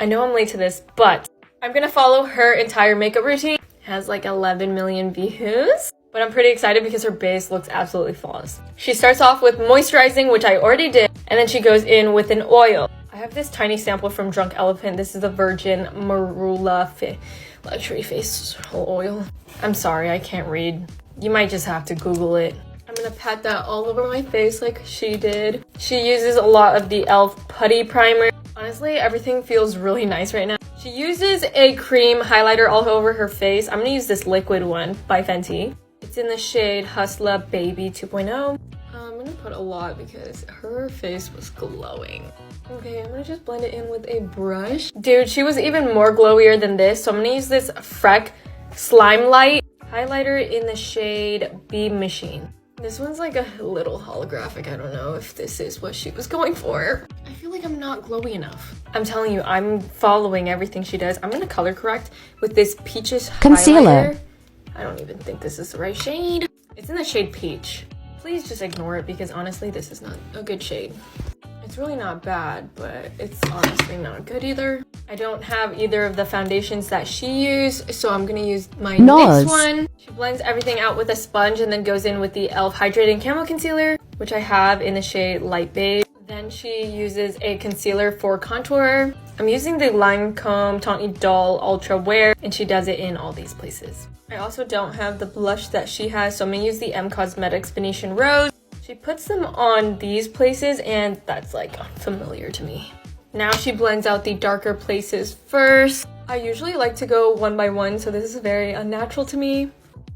I know I'm late to this, but I'm gonna follow her entire makeup routine. It has like 11 million views. But I'm pretty excited because her base looks absolutely flawless. She starts off with moisturizing, which I already did, and then she goes in with an oil. I have this tiny sample from Drunk Elephant. This is the Virgin Marula Luxury Face Oil. I'm sorry, I can't read. You might just have to Google it. I'm gonna pat that all over my face like she did. She uses a lot of the e.l.f. Putty Primer. Honestly, everything feels really nice right now. She uses a cream highlighter all over her face. I'm gonna use this liquid one by Fenty. It's in the shade Hustler Baby 2.0. I'm gonna put a lot because her face was glowing. Okay, I'm gonna just blend it in with a brush. Dude, she was even more glowier than this, so I'm gonna use this Freck Slime Light highlighter in the shade Beam Machine. This one's like a little holographic. I don't know if this is what she was going for. I feel like I'm not glowy enough. I'm telling you, I'm following everything she does. I'm gonna color correct with this Peaches concealer. Highlighter. I don't even think this is the right shade. It's in the shade Peach. Please just ignore it because honestly, this is not a good shade. It's really not bad, but it's honestly not good either. I don't have either of the foundations that she used, so I'm gonna use my NYX one. She blends everything out with a sponge and then goes in with the e.l.f. Hydrating Camo Concealer, which I have in the shade Light Beige. Then she uses a concealer for contour. I'm using the Lancome Tawny Doll Ultra Wear, and she does it in all these places. I also don't have the blush that she has, so I'm gonna use the M Cosmetics Venetian Rose. She puts them on these places, and that's like familiar to me. Now she blends out the darker places first. I usually like to go one by one, so this is very unnatural to me.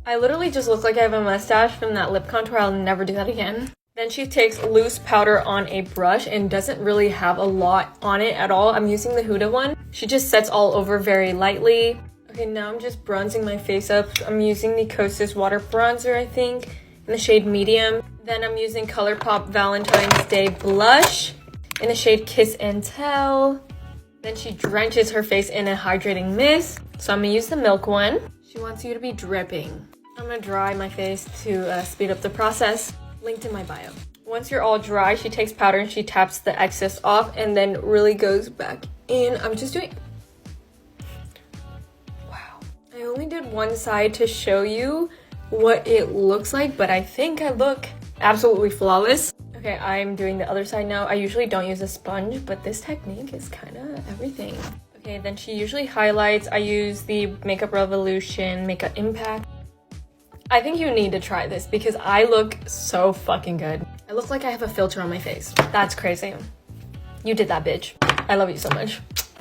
I literally just look like I have a mustache from that lip contour. I'll never do that again. Then she takes loose powder on a brush and doesn't really have a lot on it at all. I'm using the Huda one. She just sets all over very lightly. Okay, now I'm just bronzing my face up. I'm using the Kosas Water Bronzer, I think, in the shade Medium. Then I'm using ColourPop Valentine's Day Blush in the shade Kiss and Tell. Then she drenches her face in a hydrating mist. So I'm gonna use the Milk one. She wants you to be dripping. I'm gonna dry my face to speed up the process. Linked in my bio. Once you're all dry, she takes powder and she taps the excess off and then really goes back in. I'm just doing... Wow. I only did one side to show you what it looks like, but I think I look absolutely flawless. Okay, I'm doing the other side now. I usually don't use a sponge, but this technique is kind of everything. Okay, then she usually highlights. I use the Makeup Revolution Makeup Impact. I think you need to try this because I look so fucking good. I look like I have a filter on my face. That's crazy. You did that, bitch. I love you so much.